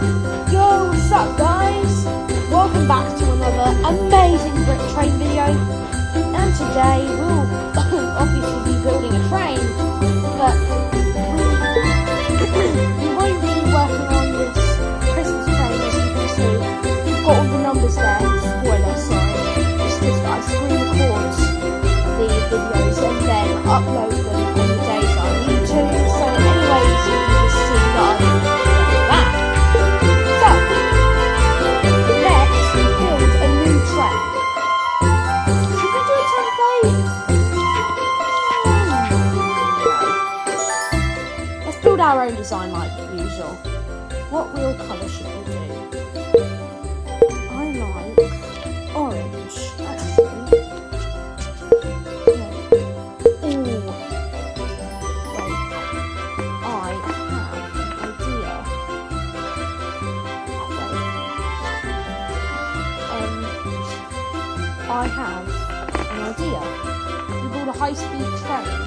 Yo, what's up guys? Welcome back to another amazing brick train video. And today we'll obviously be building a train, but we won't be working on this Christmas train as you can see. We've got all the numbers there. Spoiler, sorry. It's just I screen record the videos and then upload them on the days I need to. So anyways, you can just see that I'm doing that. So, let's build a new train. Should we do a template? No. Let's build our own design like usual. What wheel colour should we do? I like orange, actually. I have an idea. We build a high-speed train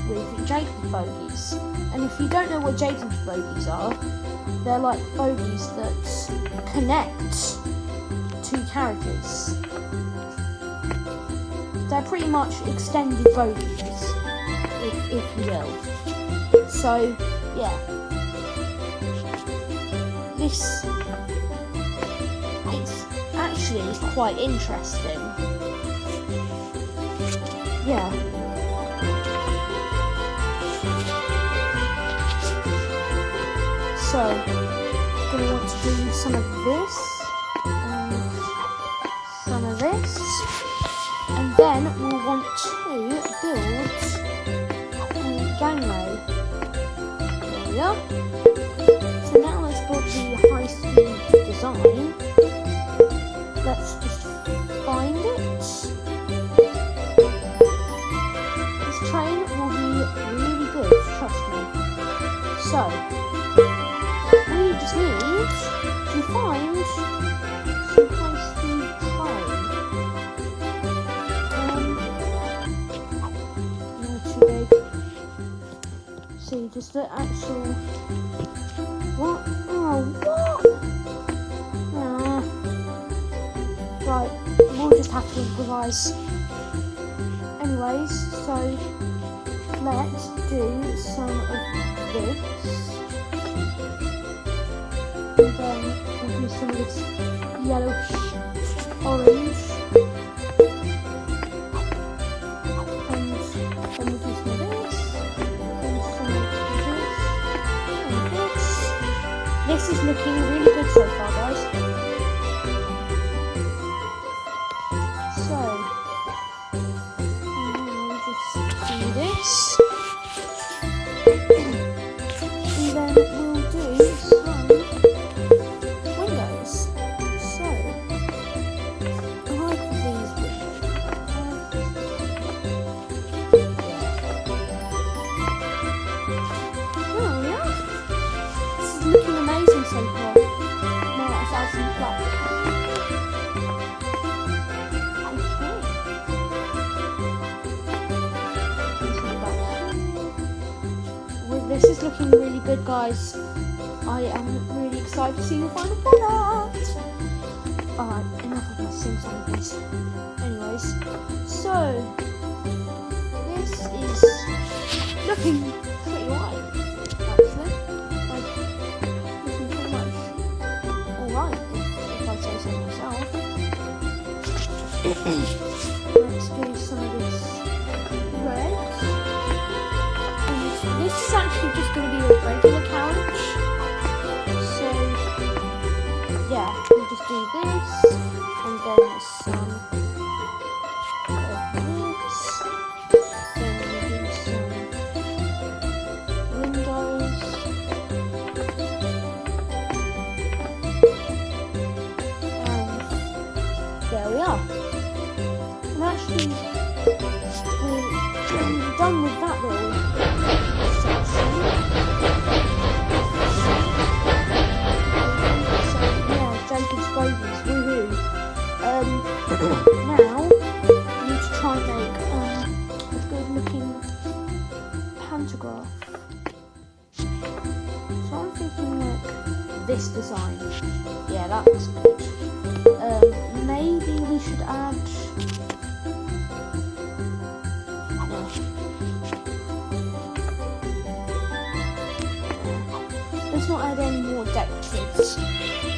with Jacob's bogies. And if you don't know what Jacob's bogies are, they're like bogies that connect two carriages. They're pretty much extended bogies, if you will. So, yeah. This actually is quite interesting. Yeah. So, gonna want to do some of this and some of this, and then we'll want to build a gangway. There we are. So now let's build the high-speed design. Let's just find it. This train will be really good, trust me. So, we just need to find some high-speed train. Not too big. See, just the actual... What? Oh, what? Right, we'll just have to improvise. Anyways, so let's do some of this. And then we'll do some of this yellowish orange. And then we'll do some of this. And some of this. And this. This is looking really good so far, guys. Looking amazing so far. Now let's add some black. Okay. Well, this is looking really good, guys. I am really excited to see the final product. Alright, enough of us sing songs. Anyways, so this is looking pretty white. Let's do some of this red. And this is actually just going to be a regular carriage. So, yeah, we'll just do this, and then some of this. Then we'll do some windows. And there we are. And actually, we're done with that little section. So yeah, Jacob's bogies, woohoo. Now, we need to try and make a good looking pantograph. So I'm thinking like this design. Yeah, that looks good. Maybe we should add. Let's not add any more decorators.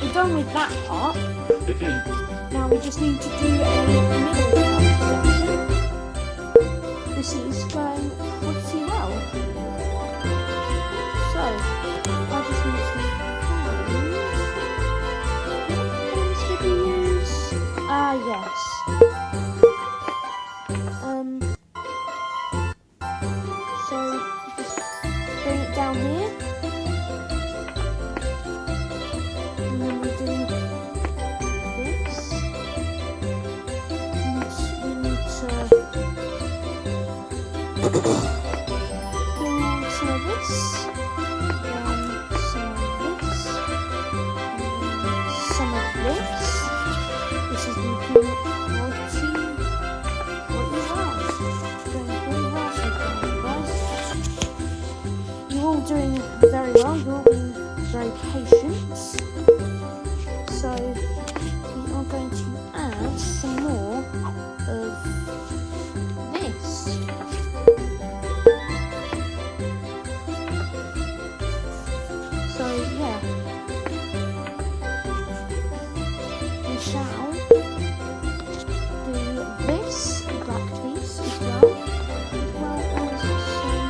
We're done with that part. Now we just need to do a middle section. This is going pretty well. So, I just need to find what we use. Yes. So just bring it down here. And then we do this. And we need to do some of this. Some of this. This is looking pretty well. Doing pretty well so far, guys. You're all doing very well. You're all being very patient. So we are going to add some more of this. So yeah. We shall do this black piece as well as some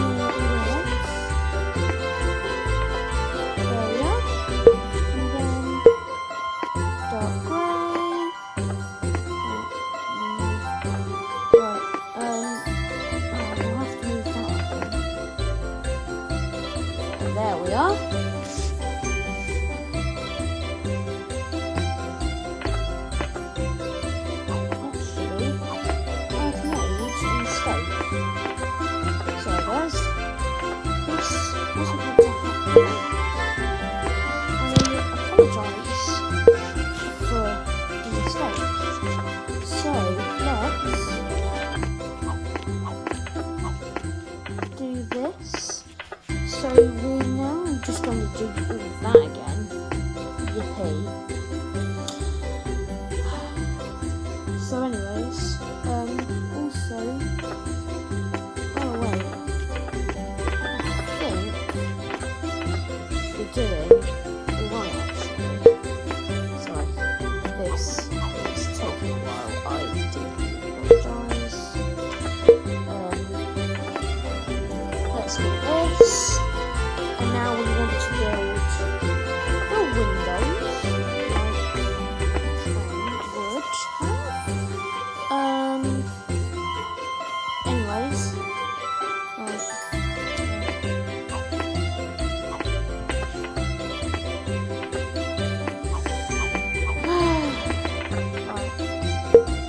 more reds. There we are. And then dark grey. Right, we'll have to move that up. There we are. So we're now just going to do all of that again. Yippee. So anyways, also, oh wait, I think we're doing alright actually. Sorry, this is taking a while. I do apologise. Let's do this. And now we want to build the windows, like would have. Anyways, right.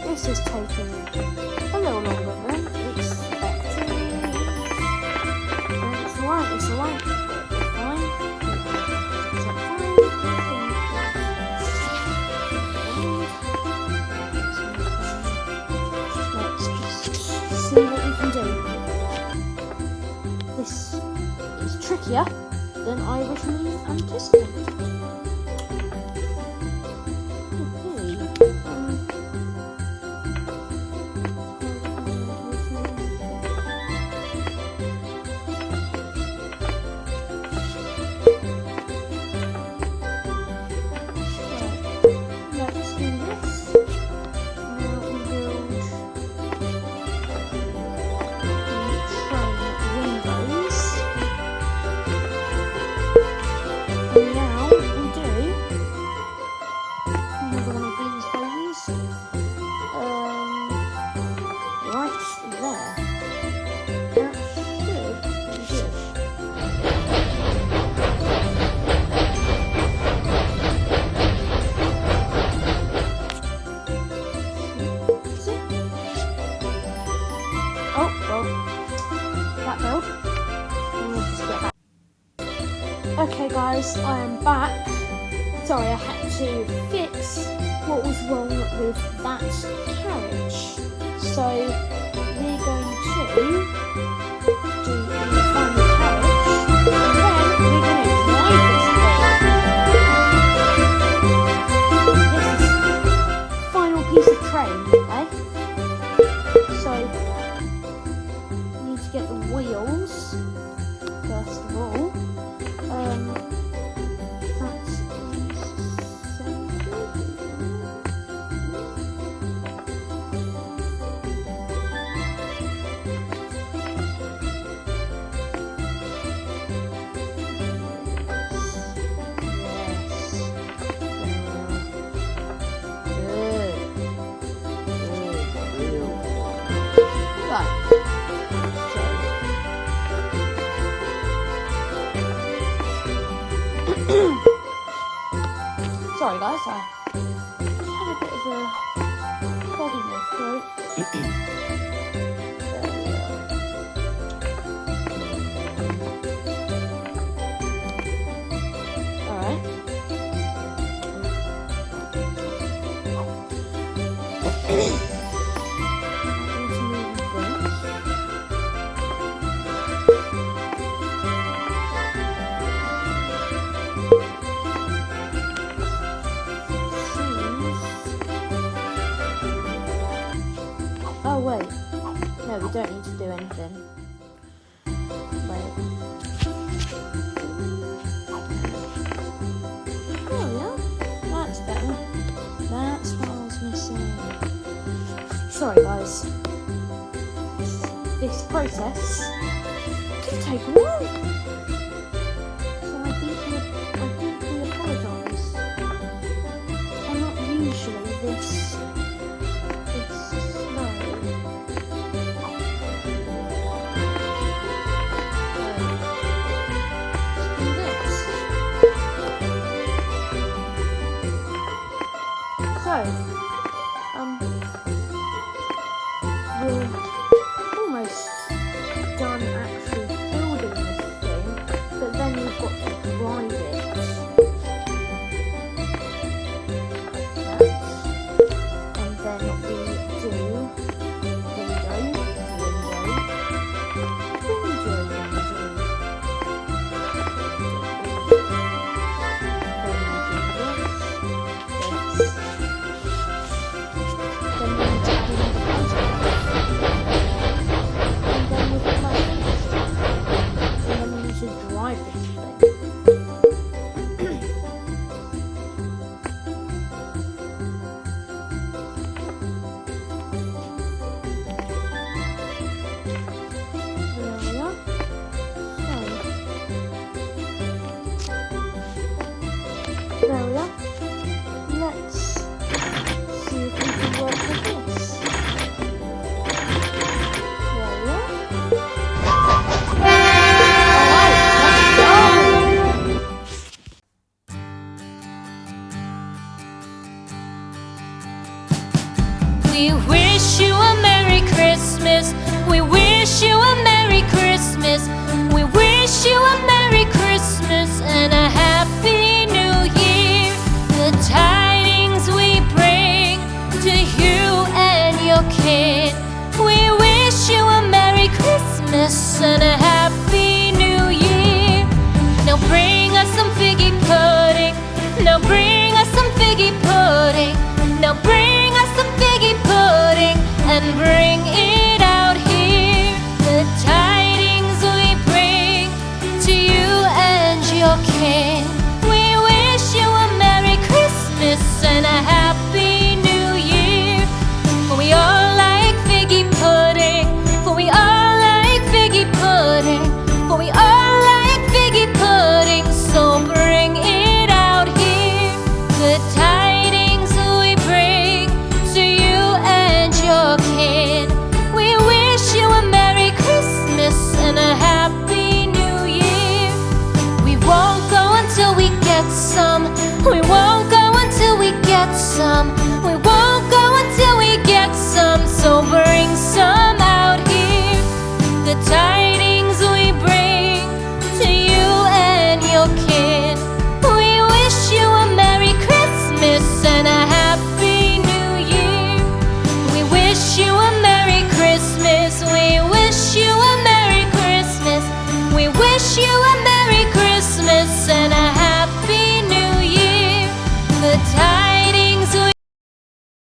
This is taking a little longer than expected. It's alright, it's alright. See what we can do. This is trickier than I originally anticipated. Let's do this. Now we build windows. And now we do another one of these babies. Right there. That should be good. Oh, well, that failed. We'll just get back. Okay guys, I am back. Sorry, I had to fix what was wrong with that carriage. So, we're going to do the final carriage, and then we're going to drive this Sorry guys, I had a bit of a frog in my throat. Alright. Oh wait, no, we don't need to do anything. Wait. Oh yeah, that's better. That's what I was missing. Sorry guys. This process can take a while. So I deeply apologise. I'm not usually this slow. So, we're almost done actually building this thing, but then we've got to drive it. Like that. And then we do window. There we are. Let's see if we can work with this. There we are. Alright, let's go! We wish you a Merry Christmas. We wish you a Merry Christmas. We wish you a Merry Christmas and a Happy New Year. The tidings we bring to you and your kid. We wish you a Merry Christmas and a Happy New Year. Now bring us some figgy pudding. Now bring us some figgy pudding. Now bring us some figgy pudding and bring it out here. The tidings we bring to you and your kid.